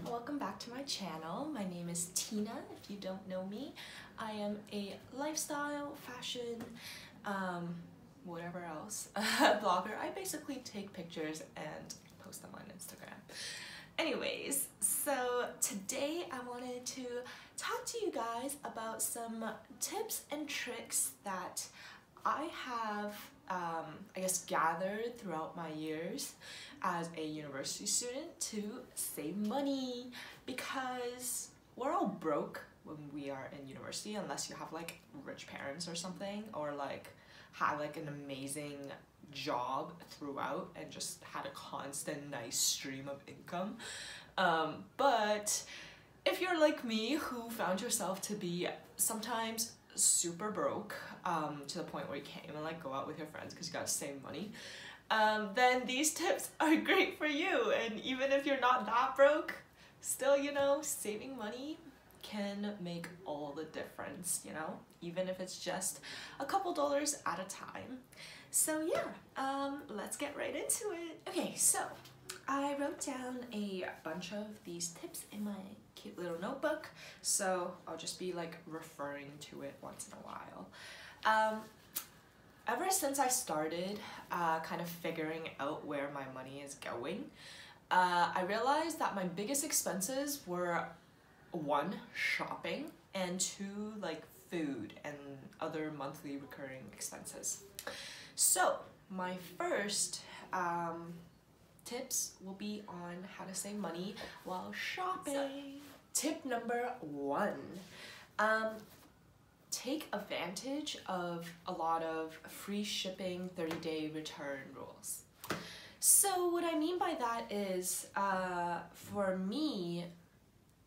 welcome back to my channel. My name is Tina, if you don't know me. I am a lifestyle, fashion, whatever else, blogger. I basically take pictures and post them on Instagram. Anyways, so today I wanted to talk to you guys about some tips and tricks that I have I guess gathered throughout my years as a university student to save money, because we're all broke when we are in university unless you have like rich parents or something, or like had like an amazing job throughout and just had a constant nice stream of income. But if you're like me, who found yourself to be sometimes super broke, to the point where you can't even like go out with your friends because you gotta save money, then these tips are great for you. And even if you're not that broke, still, you know, saving money can make all the difference, you know, even if it's just a couple dollars at a time. So yeah, let's get right into it. Okay, so I wrote down a bunch of these tips in my cute little notebook, so I'll just be like referring to it once in a while. Ever since I started kind of figuring out where my money is going, I realized that my biggest expenses were 1, shopping, and 2, like food and other monthly recurring expenses. So my first tips will be on how to save money while shopping. So, tip number 1, take advantage of a lot of free shipping 30-day return rules. So what I mean by that is, for me,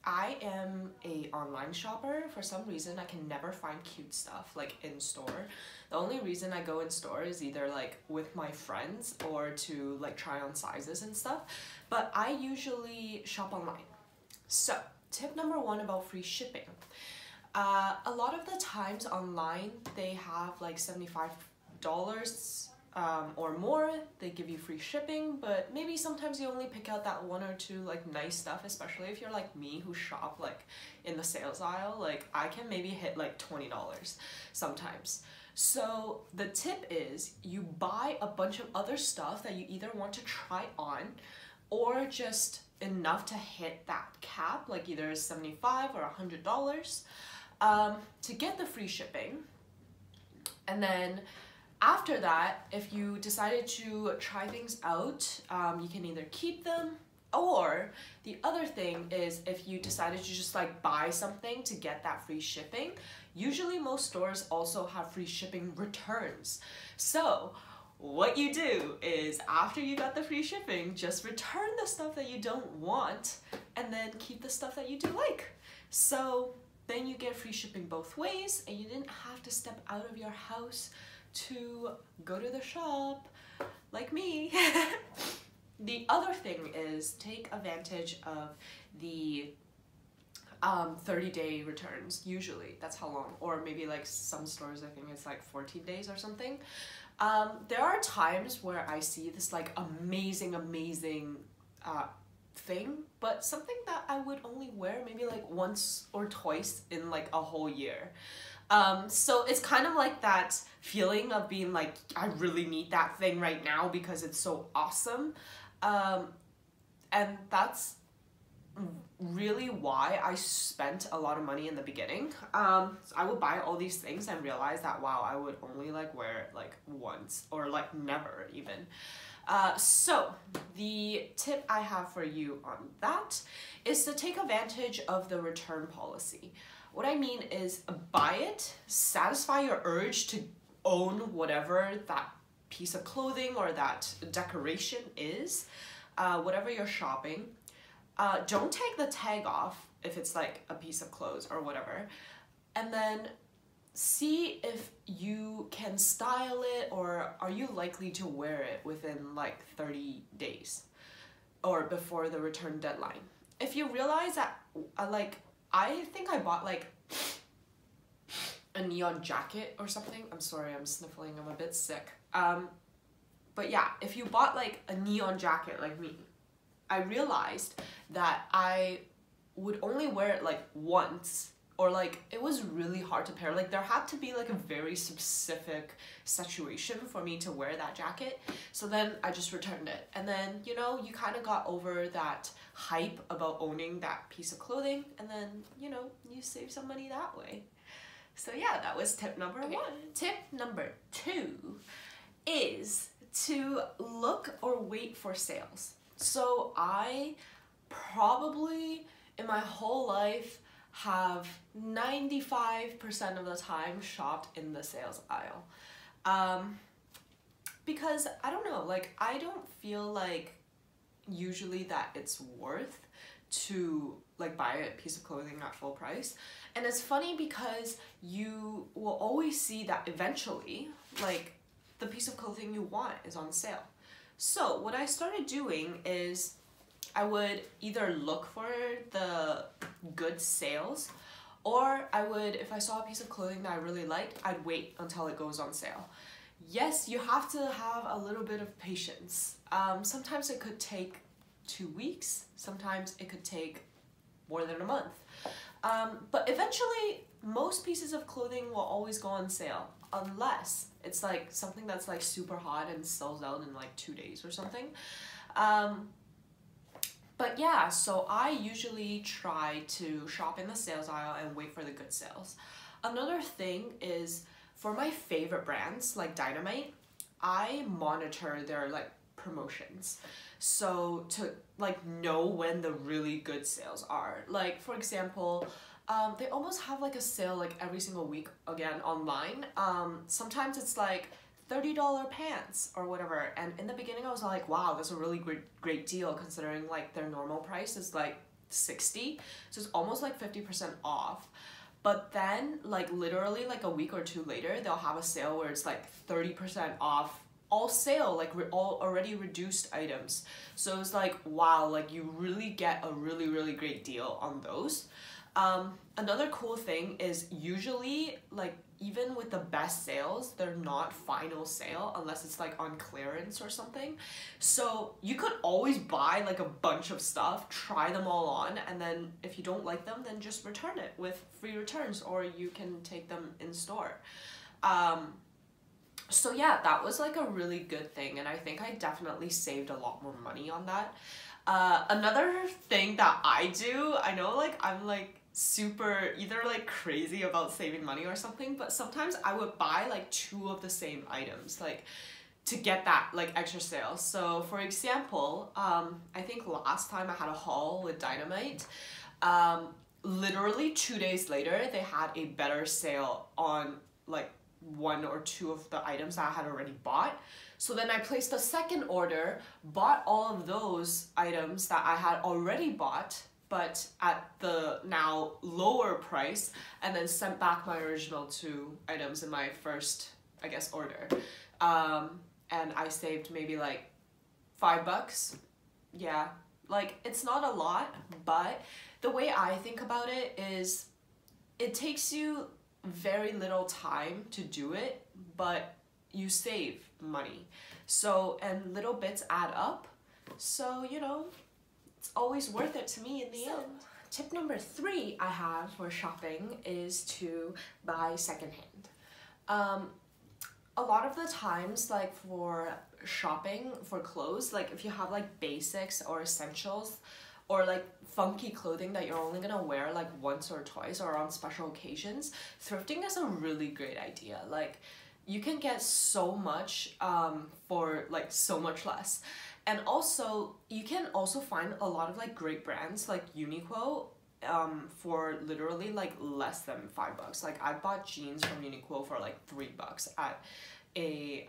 I am an online shopper. For some reason, I can never find cute stuff like in store. The only reason I go in store is either like with my friends or to like try on sizes and stuff, but I usually shop online. So tip number 1 about free shipping. A lot of the times online, they have like $75 or more. They give you free shipping, but maybe sometimes you only pick out that 1 or 2 like nice stuff, especially if you're like me who shop like in the sales aisle. Like I can maybe hit like $20 sometimes. So the tip is you buy a bunch of other stuff that you either want to try on or just enough to hit that cap, like either $75 or $100, to get the free shipping. And then after that, if you decided to try things out, you can either keep them, or the other thing is if you decided to just like buy something to get that free shipping, usually most stores also have free shipping returns. So what you do is after you got the free shipping, just return the stuff that you don't want and then keep the stuff that you do like. So then you get free shipping both ways and you didn't have to step out of your house to go to the shop like me. The other thing is take advantage of the 30-day returns. Usually that's how long, or maybe like some stores I think it's like 14 days or something. There are times where I see this like amazing thing, but something that I would only wear maybe like once or twice in like a whole year. So it's kind of like that feeling of being like, I really need that thing right now because it's so awesome. And that's really why I spent a lot of money in the beginning. So I would buy all these things and realize that, wow, I would only like wear it like once or like never even. So the tip I have for you on that is to take advantage of the return policy. What I mean is buy it, satisfy your urge to own whatever that piece of clothing or that decoration is, whatever you're shopping. Don't take the tag off if it's like a piece of clothes or whatever, and then see if you can style it, or are you likely to wear it within like 30 days or before the return deadline. If you realize that I think I bought like a neon jacket or something. I'm sorry, I'm sniffling, I'm a bit sick. But yeah, if you bought like a neon jacket like me, I realized that I would only wear it like once, or like it was really hard to pair. Like there had to be like a very specific situation for me to wear that jacket. So then I just returned it. And then, you know, you kind of got over that hype about owning that piece of clothing, and then, you know, you save some money that way. So yeah, that was tip number one. Tip number two is to look or wait for sales. So I probably in my whole life have 95% of the time shopped in the sales aisle. Because I don't know, like I don't feel like usually that it's worth to like buy a piece of clothing at full price. And it's funny because you will always see that eventually like the piece of clothing you want is on sale. So what I started doing is I would either look for the good sales, or I would, if I saw a piece of clothing that I really liked, I'd wait until it goes on sale. Yes, you have to have a little bit of patience. Sometimes it could take 2 weeks, sometimes it could take more than a month. But eventually, most pieces of clothing will always go on sale, unless it's like something that's like super hot and sells out in like 2 days or something. But yeah, so I usually try to shop in the sales aisle and wait for the good sales. Another thing is, for my favorite brands like Dynamite, I monitor their like promotions. So to like know when the really good sales are. Like for example, they almost have like a sale like every single week again online. Sometimes it's like $30 pants or whatever, and in the beginning I was like, wow, that's a really great deal considering like their normal price is like 60, so it's almost like 50% off. But then like literally like a week or two later, they'll have a sale where it's like 30% off all sale, like all already reduced items. So it's like, wow, like you really get a really great deal on those. Another cool thing is usually like even with the best sales, they're not final sale unless it's like on clearance or something. So you could always buy like a bunch of stuff, try them all on, and then if you don't like them, then just return it with free returns, or you can take them in store. So yeah, that was like a really good thing, and I think I definitely saved a lot more money on that. Another thing that I do, I know like I'm like super either like crazy about saving money or something, but sometimes I would buy like 2 of the same items like to get that like extra sale. So for example, I think last time I had a haul with Dynamite, literally 2 days later they had a better sale on like 1 or 2 of the items that I had already bought. So then I placed a second order, bought all of those items that I had already bought, but at the now lower price, and then sent back my original 2 items in my first, I guess, order. And I saved maybe like $5. Yeah, like it's not a lot, but the way I think about it is it takes you very little time to do it, but you save money. So, and little bits add up. So, you know, it's always worth it to me in the end. Tip number 3 I have for shopping is to buy secondhand. A lot of the times, like for shopping for clothes, like if you have like basics or essentials, or like funky clothing that you're only gonna wear like once or twice or on special occasions, thrifting is a really great idea. Like you can get so much for like so much less. And also you can also find a lot of like great brands like Uniqlo for literally like less than $5. Like I bought jeans from Uniqlo for like $3 at a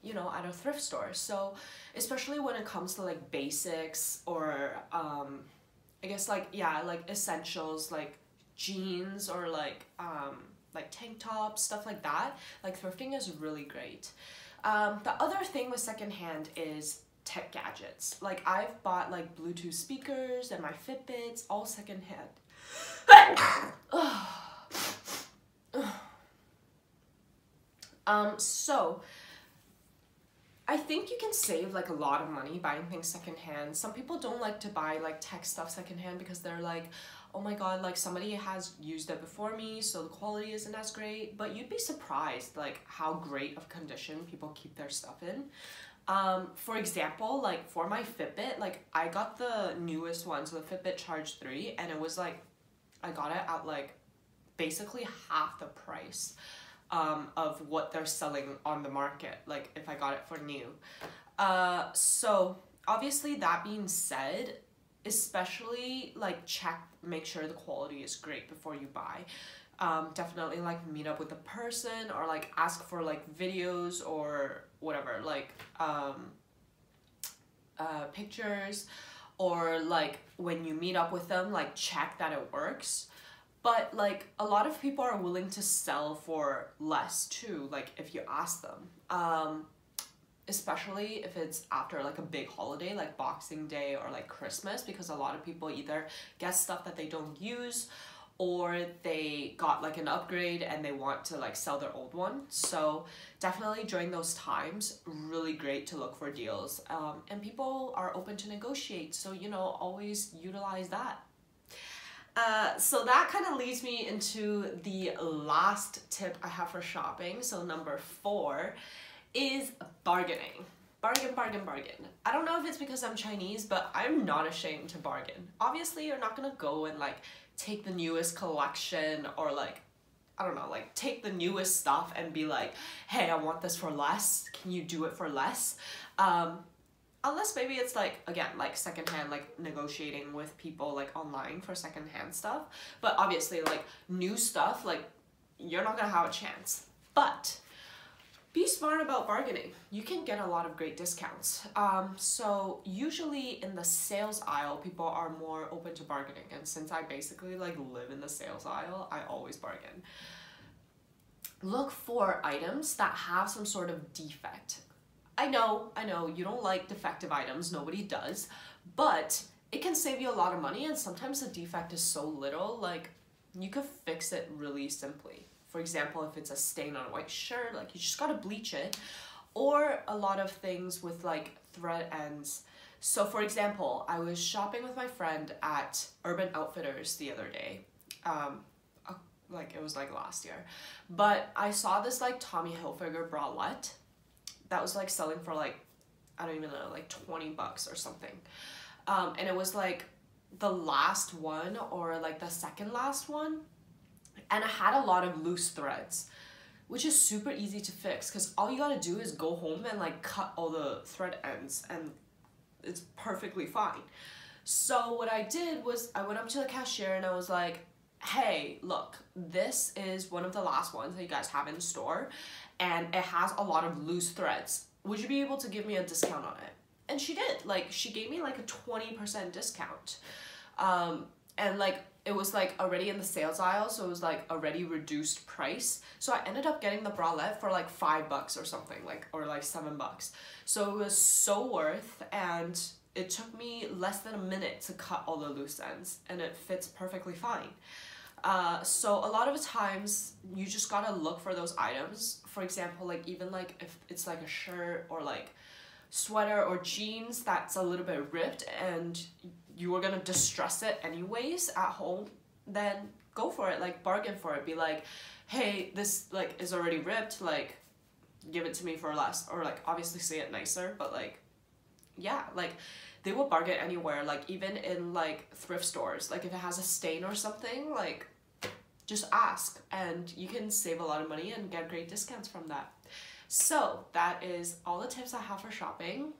you know, at a thrift store. So especially when it comes to like basics or I guess like, yeah, like essentials like jeans or like tank tops, stuff like that, like thrifting is really great. The other thing with secondhand is tech gadgets. Like I've bought like Bluetooth speakers and my Fitbits, all secondhand. So I think you can save like a lot of money buying things secondhand. Some people don't like to buy like tech stuff secondhand because they're like, oh my god, like somebody has used it before me, so the quality isn't as great. But you'd be surprised like how great of condition people keep their stuff in. For example, like for my Fitbit, like I got the newest one, so the Fitbit Charge 3, and it was like, I got it at like basically half the price of what they're selling on the market, like if I got it for new. So obviously, that being said, especially like make sure the quality is great before you buy. Definitely like meet up with the person or like ask for like videos or whatever, like pictures, or like when you meet up with them, like check that it works. But like a lot of people are willing to sell for less too, like if you ask them. Especially if it's after like a big holiday like Boxing Day or like Christmas, because a lot of people either get stuff that they don't use or they got like an upgrade and they want to like sell their old one. So definitely during those times, really great to look for deals. And people are open to negotiate, so you know, always utilize that. So that kind of leads me into the last tip I have for shopping. So number 4 is bargaining. Bargain, bargain, bargain. I don't know if it's because I'm Chinese, but I'm not ashamed to bargain. Obviously, you're not gonna go and like take the newest collection or like, I don't know, like take the newest stuff and be like, hey, I want this for less. Can you do it for less? Unless maybe it's like, again, like secondhand, like negotiating with people like online for secondhand stuff. But obviously like new stuff, like you're not gonna have a chance. But be smart about bargaining. You can get a lot of great discounts. So usually in the sales aisle, people are more open to bargaining. And since I basically like live in the sales aisle, I always bargain. Look for items that have some sort of defect. I know, you don't like defective items, nobody does, but it can save you a lot of money, and sometimes the defect is so little, like you could fix it really simply. For example, if it's a stain on a white shirt, like you just gotta bleach it, or a lot of things with like thread ends. So for example, I was shopping with my friend at Urban Outfitters the other day, like it was like last year, but I saw this like Tommy Hilfiger bralette that was like selling for like, I don't even know, like 20 bucks or something. And it was like the last one or like the second last one. And it had a lot of loose threads, which is super easy to fix because all you gotta do is go home and like cut all the thread ends and it's perfectly fine. So what I did was I went up to the cashier and I was like, hey, look, this is one of the last ones that you guys have in store and it has a lot of loose threads. Would you be able to give me a discount on it? And she did. Like, she gave me like a 20% discount. And like, it was like already in the sales aisle, so it was like already reduced price. So I ended up getting the bralette for like 5 bucks or something, like, or like 7 bucks. So it was so worth, and it took me less than a minute to cut all the loose ends, and it fits perfectly fine. So a lot of the times you just gotta look for those items. For example, like even like if it's like a shirt or like sweater or jeans that's a little bit ripped and you are gonna distress it anyways at home, then go for it, like bargain for it. Be like, hey, this like is already ripped, like give it to me for less, or like obviously say it nicer, but like, yeah, like they will bargain anywhere, like even in like thrift stores. Like if it has a stain or something, like just ask and you can save a lot of money and get great discounts from that. So that is all the tips I have for shopping.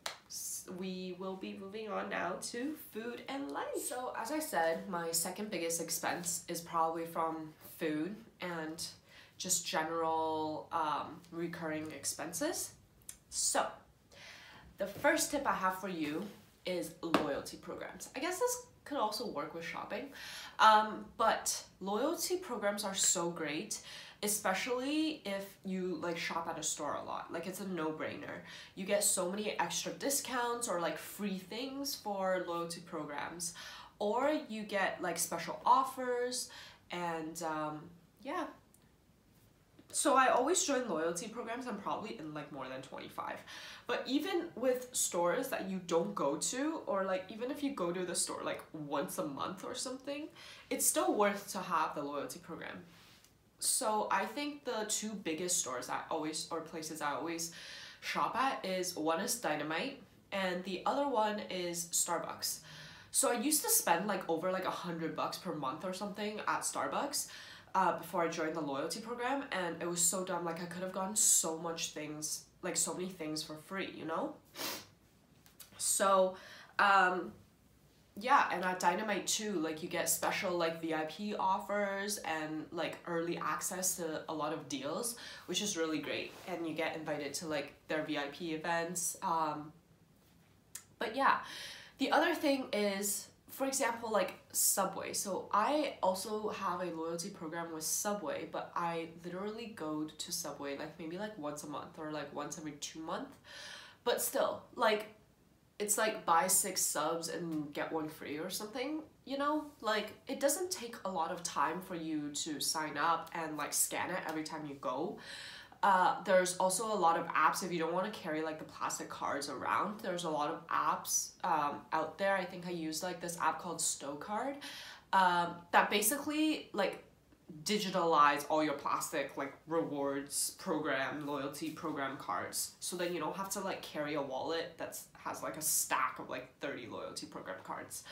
We will be moving on now to food and life. So as I said, my second biggest expense is probably from food and just general recurring expenses. So the first tip I have for you is loyalty programs. I guess this could also work with shopping, but loyalty programs are so great, especially if you like shop at a store a lot. Like it's a no-brainer. You get so many extra discounts or like free things for loyalty programs, or you get like special offers, and yeah. So I always join loyalty programs. I'm probably in like more than 25. But even with stores that you don't go to, or like even if you go to the store like once a month or something, it's still worth to have the loyalty program. So I think the two biggest stores that always, or places I always shop at is, one is Dynamite and the other one is Starbucks. So I used to spend like over like $100 per month or something at Starbucks before I joined the loyalty program, and it was so dumb. Like I could have gotten so much things, like so many things for free, you know? So yeah, and at Dynamite too, like you get special like VIP offers and like early access to a lot of deals, which is really great, and you get invited to like their VIP events. But yeah, the other thing is, for example, like Subway. So I also have a loyalty program with Subway, but I literally go to Subway like maybe like once a month or like once every 2 months. But still, like it's like buy 6 subs and get 1 free or something, you know? Like it doesn't take a lot of time for you to sign up and like scan it every time you go. There's also a lot of apps if you don't want to carry like the plastic cards around. There's a lot of apps out there. I think I use like this app called Stowcard that basically like digitalize all your plastic like rewards program, loyalty program cards, so then you don't have to like carry a wallet that has like a stack of like 30 loyalty program cards.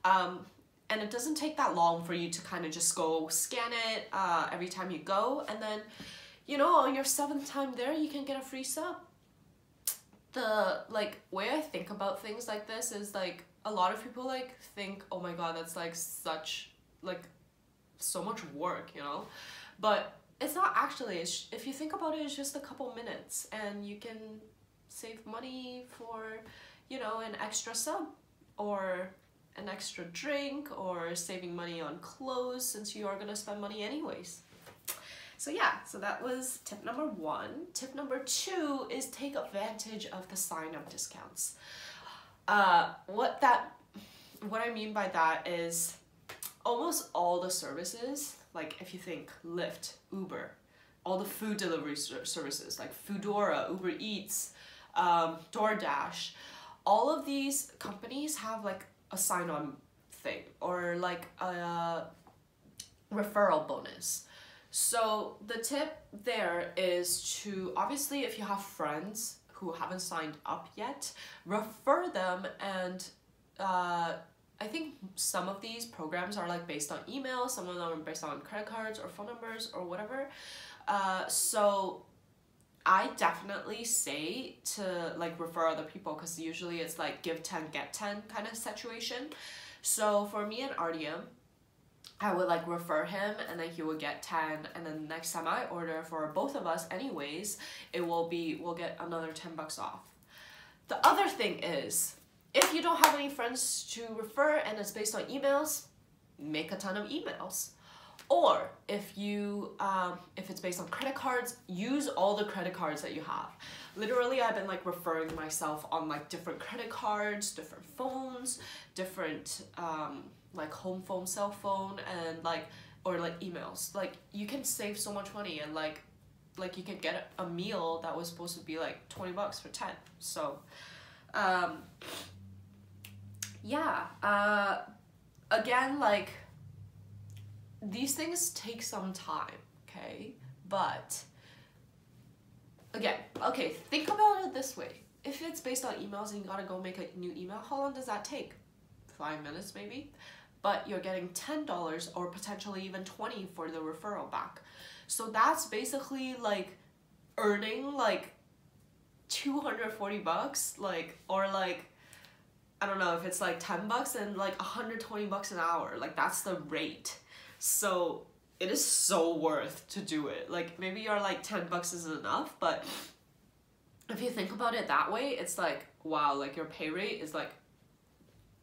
And it doesn't take that long for you to kind of just go scan it every time you go, and then you know, on your 7th time there, you can get a free sub. The like way I think about things like this is like a lot of people like think, oh my god, that's like such like so much work, you know? But it's not actually. If you think about it, it's just a couple minutes and you can save money for, you know, an extra sub or an extra drink, or saving money on clothes since you are gonna spend money anyways. So yeah, so that was tip number 1. Tip number 2 is take advantage of the sign-up discounts. What I mean by that is almost all the services, like if you think Lyft, Uber, all the food delivery services like Foodora, Uber Eats, DoorDash, all of these companies have like a sign-on thing or like a referral bonus. So the tip there is to, obviously if you have friends who haven't signed up yet, refer them, and I think some of these programs are like based on email, some of them are based on credit cards or phone numbers or whatever. So I definitely say to like refer other people, because usually it's like give 10 get 10 kind of situation. So for me and RDM, I would like refer him, and then he would get 10, and then next time I order for both of us anyways, we'll get another $10 off. The other thing is, if you don't have any friends to refer and it's based on emails, make a ton of emails. Or if you if it's based on credit cards, use all the credit cards that you have. Literally, I've been like referring myself on like different credit cards, different phones, different like home phone, cell phone, and like, or like emails. Like you can save so much money, and like you can get a meal that was supposed to be like $20 for 10. So yeah, again, like these things take some time, okay? But again, okay, think about it this way. If it's based on emails and you gotta go make a new email, how long does that take? 5 minutes maybe? But you're getting $10 or potentially even 20 for the referral back. So that's basically like earning like $240, like, or like, I don't know if it's like $10 and like $120 an hour. Like that's the rate. So it is so worth to do it. Like maybe you're like $10 is enough, but if you think about it that way, it's like, wow, like your pay rate is like,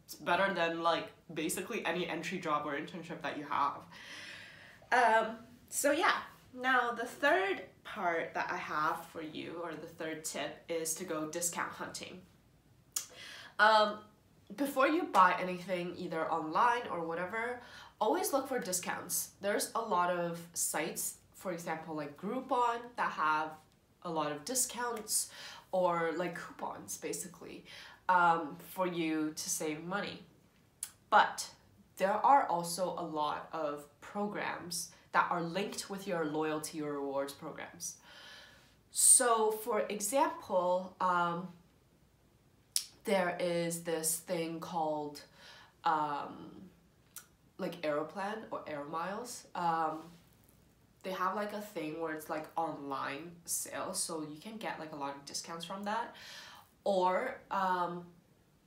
it's better than like basically any entry job or internship that you have. So yeah, now the third part that I have for you, or the third tip, is to go discount hunting. Before you buy anything, either online or whatever, always look for discounts. There's a lot of sites for example, like Groupon that have a lot of discounts, or like coupons basically, for you to save money. But there are also a lot of programs that are linked with your loyalty or rewards programs. So for example, there is this thing called like Aeroplan or Air Miles. They have like a thing where it's like online sales, so you can get like a lot of discounts from that. Or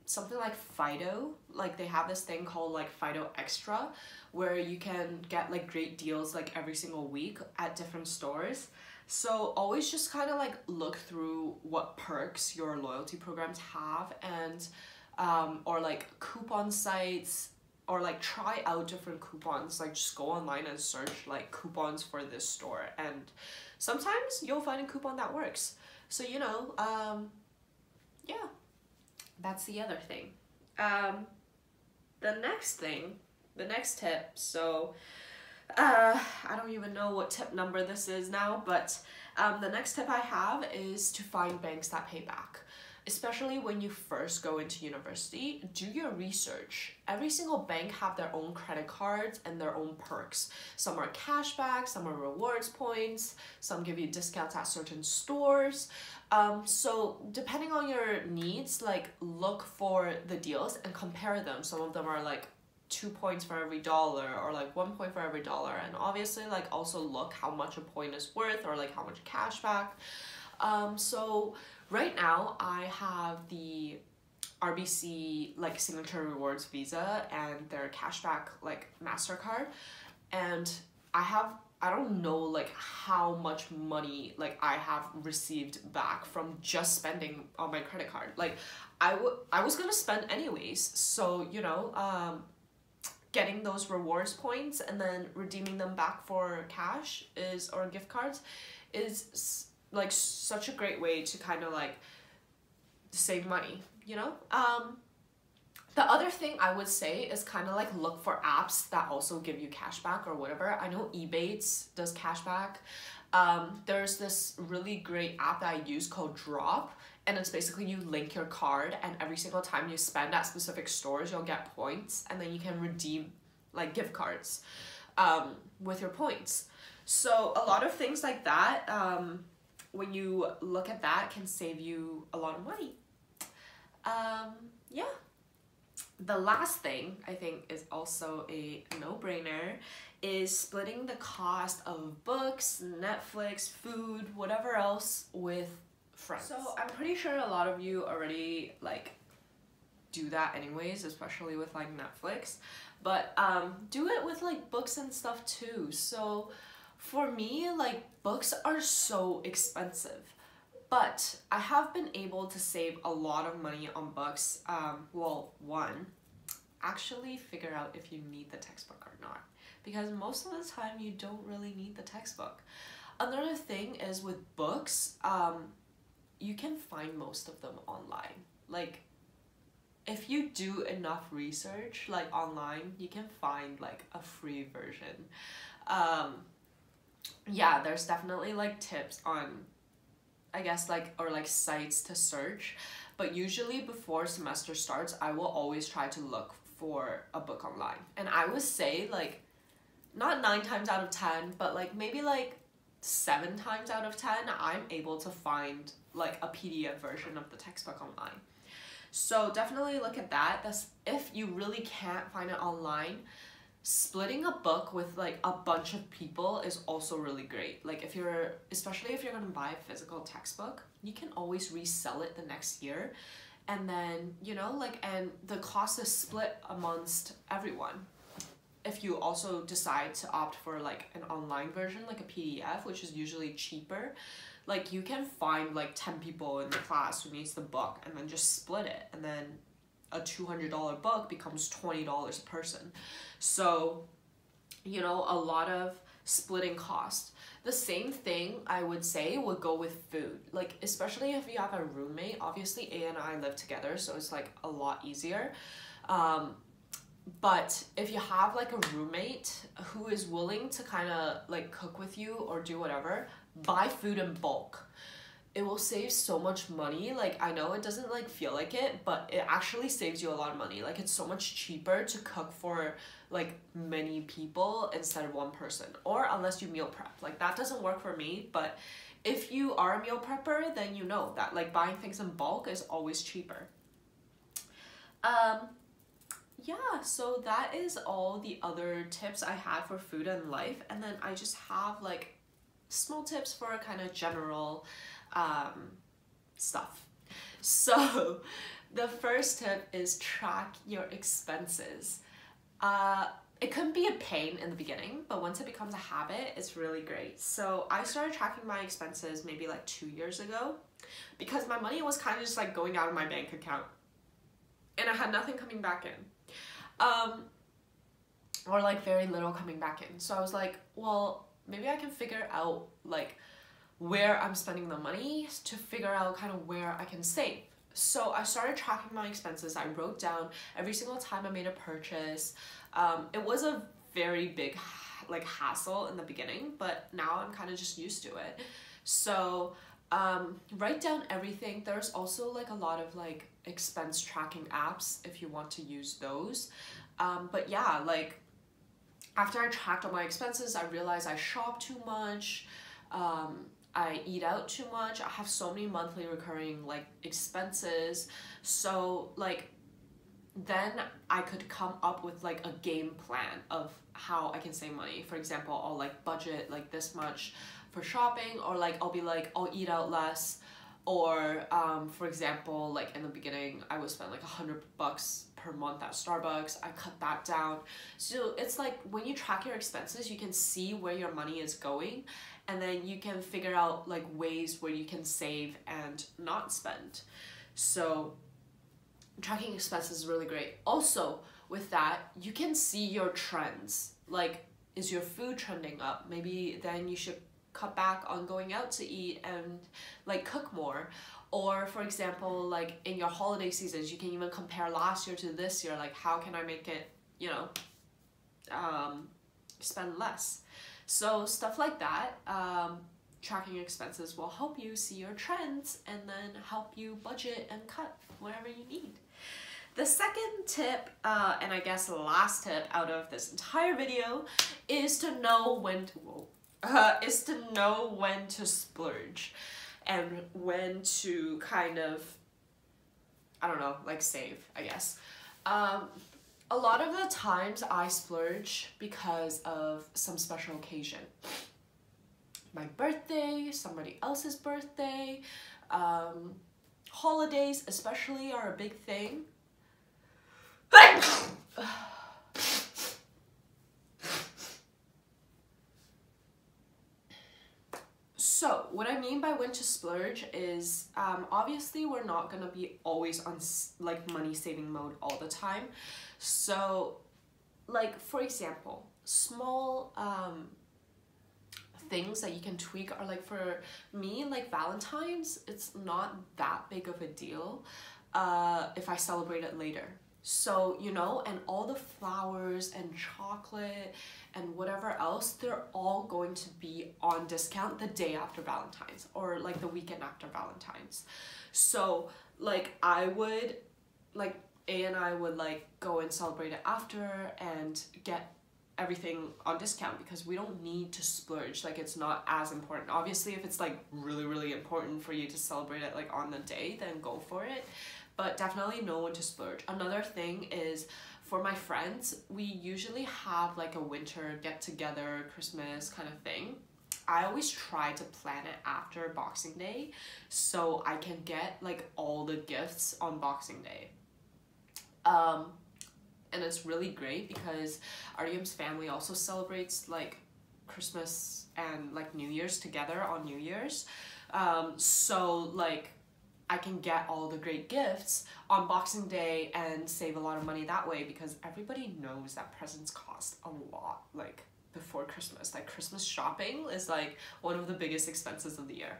something like Fido, like they have this thing called like Fido Extra, where you can get like great deals like every single week at different stores. So always just kind of like look through what perks your loyalty programs have, and or like coupon sites, or like try out different coupons. Like just go online and search like coupons for this store, and sometimes you'll find a coupon that works. So you know, yeah, that's the other thing. The next tip, so I don't even know what tip number this is now, but the next tip I have is to find banks that pay back. Especially when you first go into university, do your research. Every single bank have their own credit cards and their own perks. Some are cashback, some are rewards points, some give you discounts at certain stores. So depending on your needs, like look for the deals and compare them. Some of them are like 2 points for every dollar, or like 1 point for every dollar. And obviously like also look how much a point is worth, or like how much cashback. So right now I have the RBC like signature rewards Visa and their cashback like MasterCard, and I don't know like how much money like I have received back from just spending on my credit card. Like I was gonna spend anyways, so you know, getting those rewards points and then redeeming them back for cash is, or gift cards, is like such a great way to kind of like save money, you know? The other thing I would say is kind of like look for apps that also give you cashback or whatever. I know Ebates does cashback. There's this really great app that I use called Drop, and it's basically you link your card, and every single time you spend at specific stores, you'll get points, and then you can redeem like gift cards with your points. So a lot of things like that, when you look at that, can save you a lot of money. Yeah. The last thing I think is also a no-brainer is splitting the cost of books, Netflix, food, whatever else with friends. So I'm pretty sure a lot of you already like do that anyways, especially with like Netflix, but do it with like books and stuff too. So for me, like books are so expensive, but I have been able to save a lot of money on books. Well, one, actually figure out if you need the textbook or not, because most of the time you don't really need the textbook. Another thing is with books, you can find most of them online. Like if you do enough research like online, you can find like a free version. Yeah, there's definitely like tips on, I guess, like, or like sites to search, but usually before semester starts, I will always try to look for a book online. And I would say like not 9 times out of 10, but like maybe like 7 times out of 10, I'm able to find like a PDF version of the textbook online. So definitely look at that. That's if you really can't find it online. Splitting a book with like a bunch of people is also really great. Like if you're, especially if you're gonna buy a physical textbook, you can always resell it the next year, and then you know, like, and the cost is split amongst everyone. If you also decide to opt for like an online version, like a PDF, which is usually cheaper, like you can find like 10 people in the class who needs the book and then just split it, and then a $200 book becomes $20 a person. So, you know, a lot of splitting costs. The same thing I would say would go with food. Like, especially if you have a roommate, obviously A and I live together, so it's like a lot easier. But if you have like a roommate who is willing to kind of like cook with you or do whatever, buy food in bulk. It will save so much money. Like, I know it doesn't like feel like it, but it actually saves you a lot of money. Like, it's so much cheaper to cook for like many people instead of one person, or unless you meal prep. Like, that doesn't work for me, but if you are a meal prepper, then you know that like buying things in bulk is always cheaper. Yeah, so that is all the other tips I had for food and life, and then I just have like small tips for kind of general stuff. So the first tip is track your expenses. It can be a pain in the beginning, but once it becomes a habit, it's really great. So I started tracking my expenses maybe like 2 years ago because my money was kind of just like going out of my bank account and I had nothing coming back in. Or like very little coming back in. So I was like, well, maybe I can figure out like where I'm spending the money to figure out kind of where I can save. So I started tracking my expenses. I wrote down every single time I made a purchase. It was a very big like hassle in the beginning, but now I'm kind of just used to it. So write down everything. There's also like a lot of like expense tracking apps if you want to use those. But yeah, like after I tracked all my expenses, I realized I shop too much. I eat out too much. I have so many monthly recurring like expenses. So like then I could come up with like a game plan of how I can save money. For example, I'll like budget like this much for shopping, or like I'll be like, I'll eat out less. Or for example, like in the beginning, I would spend like $100 per month at Starbucks. I cut that down. So it's like when you track your expenses, you can see where your money is going, and then you can figure out like ways where you can save and not spend. So tracking expenses is really great. Also with that, you can see your trends. Like, is your food trending up? Maybe then you should cut back on going out to eat and like cook more. Or for example, like in your holiday seasons, you can even compare last year to this year. Like, how can I make it, you know, spend less? So stuff like that. Tracking expenses will help you see your trends and then help you budget and cut whatever you need. The second tip, and I guess the last tip out of this entire video, is to know when to splurge and when to kind of, I don't know, like save, I guess. A lot of the times I splurge because of some special occasion. My birthday, somebody else's birthday, holidays especially are a big thing. So what I mean by when to splurge is obviously we're not gonna be always on like money saving mode all the time. So like for example, small things that you can tweak are like, for me, like Valentine's, it's not that big of a deal if I celebrate it later. So, you know, and all the flowers and chocolate and whatever else, they're all going to be on discount the day after Valentine's or like the weekend after Valentine's. So like I would, like A and I would like go and celebrate it after and get everything on discount because we don't need to splurge. Like, it's not as important. Obviously, if it's like really, really important for you to celebrate it like on the day, then go for it. But definitely know when to splurge. Another thing is, for my friends, we usually have like a winter get together, Christmas kind of thing. I always try to plan it after Boxing Day so I can get like all the gifts on Boxing Day. And it's really great because RDM's family also celebrates like Christmas and like New Year's together on New Year's. So like I can get all the great gifts on Boxing Day and save a lot of money that way, because everybody knows that presents cost a lot like before Christmas. Like Christmas shopping is like one of the biggest expenses of the year.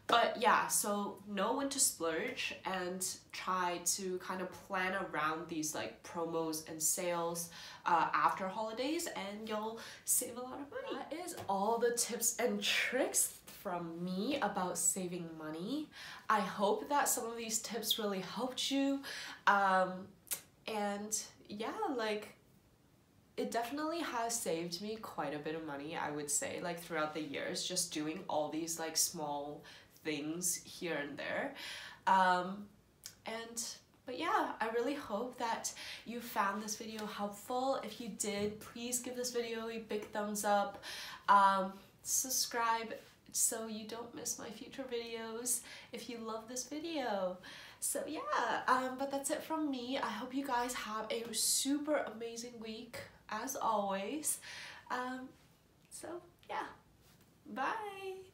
But yeah, so know when to splurge and try to kind of plan around these like promos and sales after holidays, and you'll save a lot of money. That is all the tips and tricks from me about saving money. I hope that some of these tips really helped you. And yeah, like, it definitely has saved me quite a bit of money, I would say, like throughout the years, just doing all these like small things here and there. But yeah, I really hope that you found this video helpful. If you did, please give this video a big thumbs up. Subscribe so you don't miss my future videos if you love this video. So yeah, but that's it from me. I hope you guys have a super amazing week as always. So yeah, bye.